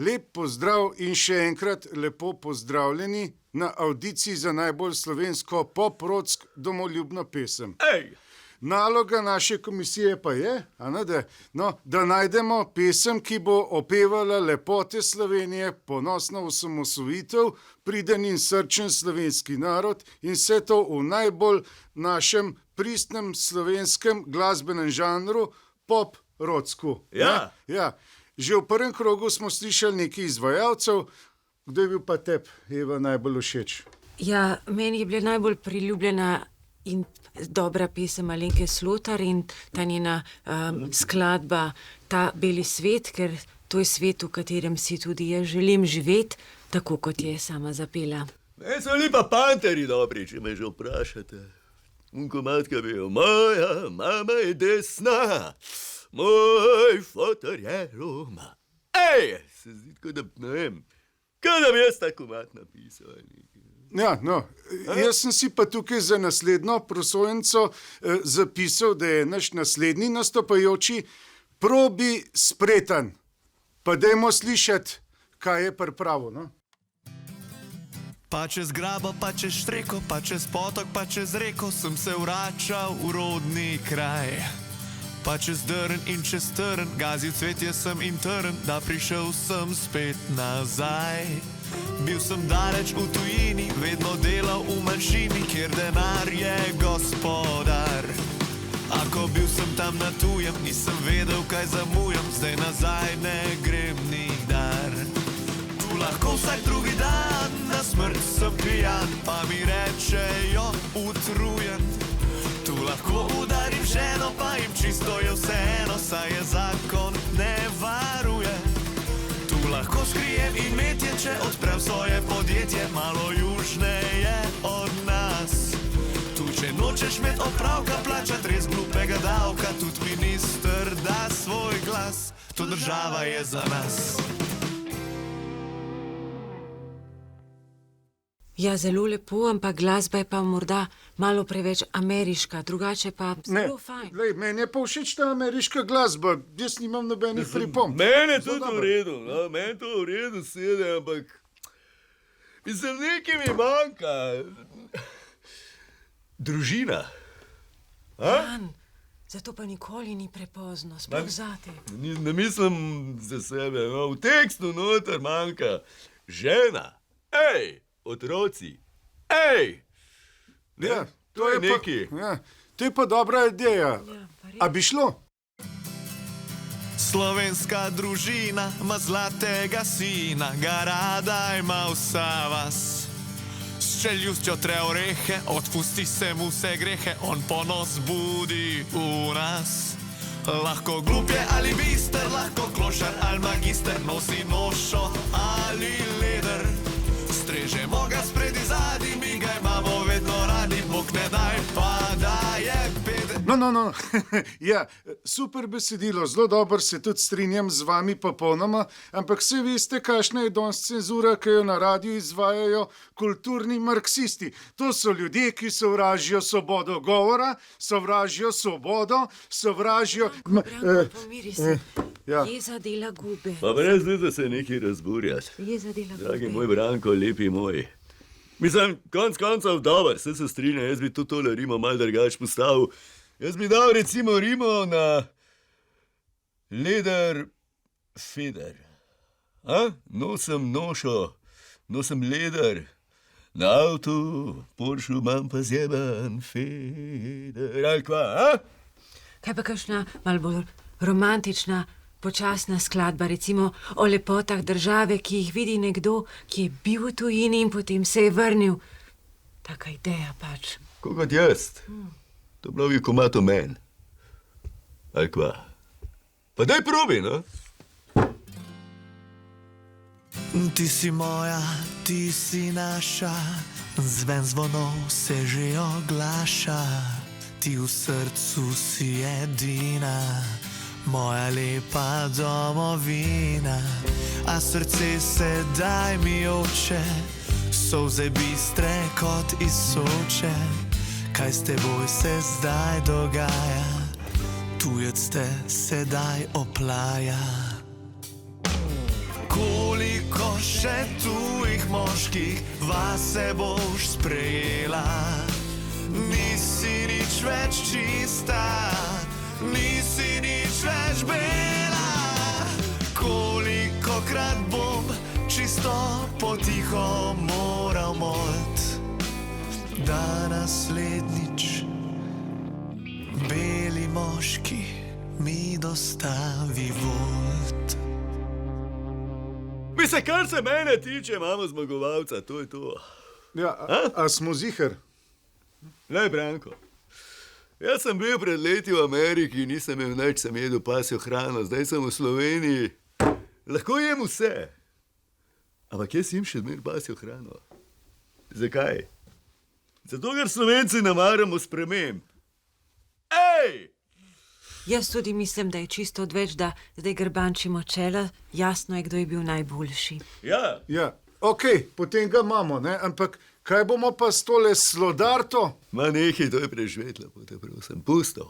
Lep pozdrav in še enkrat lepo pozdravljeni na avdiciji za najbolj slovensko pop-rodsk domoljubno pesem. Naloga naše komisije pa je, da najdemo pesem, ki bo opevala lepote Slovenije, ponosno osamosvojitev, priden in srčen slovenski narod in vse to v najbolj našem pristnem slovenskem glasbenem žanru pop-rodsku. Ja. Že v prvem krogu smo slišali nekaj izvajalcev. Kdo je bil pa tebi, Eva, najbolj všeč? Ja, meni je bila najbolj priljubljena in dobra pesem Alenke Slotar in ta njena skladba Ta beli svet, ker to je svet, v katerem si tudi jaz želim živeti, tako kot je sama zapela. Meni so bili pa Panteri dobri, če me že vprašate. Komatka bi jo, moja mama je desna, moj fotor je Roma. Se zdi tako, da ne vem, kaj da bi jaz ta komat napisal. Jaz sem si pa tukaj za naslednjo prosojenco zapisal, da je naš naslednji nastopajoči probi spreten. Pa dajmo slišati, kaj je pripravil, no? Pa čez grabo, pa čez štreko, pa čez potok, pa čez reko sem se vračal v rodni kraj. Pa čez drn in čez trn, gazil cvetje sem in trn, da prišel sem spet nazaj. Bil sem daleč v tujini, vedno delal v manjšini, kjer denar je gospodar. Ako bil sem tam na tujem, nisem vedel, kaj zamujam, zdaj nazaj ne grem nikdar. Tu lahko vsak drugi dan, na smrt sem pijan, pa mi rečejo utrujen. Tu lahko udarim ženo, pa jim čisto je vseeno, saj je zakon ne varuje. Tu lahko skrijem imetje, če odprem svoje podjetje, malo južneje od nas. Tu če nočeš imeti opravka, plačat res glupega davka, tudi minister da svoj glas, to država je za nas. Ja, zelo lepo, ampak glasba je pa morda malo preveč ameriška, drugače pa zelo fajn. Meni je pa všeč ta ameriška glasba, jaz nimam nobenih pripomb. Meni je tudi v redu, meni to v redu sede, ampak mislim, nekaj mi manjka. Družina. Jan, zato pa nikoli ni prepozno, sploh zate. Ne mislim za sebe, v tekstu noter manjka žena, otroci, to je nekaj. To je pa dobra ideja. A bi šlo? Slovenska družina ima zlatega sina, ga rada ima vsa vas. S čeljustjo tre orehe, odpusti se mu vse grehe, on ponos budi v nas. Lahko glup je ali bister, lahko klošar ali magister, nosi nošo ali leder. Strežemo ga spredi zadi, mi ga imamo vedno radi, Bog ne daj pa da je peder. No. Ja, super besedilo, zelo dobro se tudi strinjam z vami popolnoma, ampak vse veste, kakšna je danes cenzura, ki jo na radiju izvajajo kulturni marksisti. To so ljudje, ki sovražijo svobodo govora, sovražijo svobodo, sovražijo... Pomiri se. Jeza dela gube. Pa brez da se nekaj razburjati. Jeza dela gube. Dragi moj Branko, lepi moj. Mislim, konc koncev dober, se strinja, jaz bi tudi tole rimo malo drugače postavil. Jaz bi dal recimo rimo na leder feder. Nosim nošo, nosim leder, na avtu, Poršu imam pa zjeban feder. Ali kva, Kaj pa kakšna malo bolj romantična, počasna skladba, recimo o lepotah države, ki jih vidi nekdo, ki je bil v tujini in potem se je vrnil. Taka ideja pač. Kot jaz. To bi komad o meni. Ali kva? Pa daj probi, no? Ti si moja, ti si naša, zven zvonov se že oglaša. Ti v srcu si edina, moja lepa domovina. A srce sedaj mi joče, solze bistre kot iz Soče. Kaj s teboj se zdaj dogaja, tujec te sedaj oplaja. Koliko še tujih moških vase boš sprejela? Nisi nič več čista, nisi nič več bela. Kolikokrat bom čisto potiho moral molt, da naslednjič beli moški mi dostavi volt. Mislim, kar se mene tiče, imamo zmagovalca, to je to. Ja, a smo ziher? Lej, Branko, jaz sem bil pred leti v Ameriki, nisem imel nič, sem jedel pasjo hrano, zdaj sem v Sloveniji, lahko jem vse. Ampak jaz jem še zmer pasjo hrano. Zakaj? Zato, ker Slovenci ne maramo sprememb. Ej! Jaz tudi mislim, da je čisto odveč, da zdaj grbančimo čela. Jasno je, kdo je bil najboljši. Ja, Ja, ok, potem ga imamo, ne? Ampak kaj bomo pa s tole slodarto? ma nekaj, to je prežvet, lepo te prosim, pusto.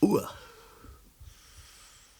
Ua.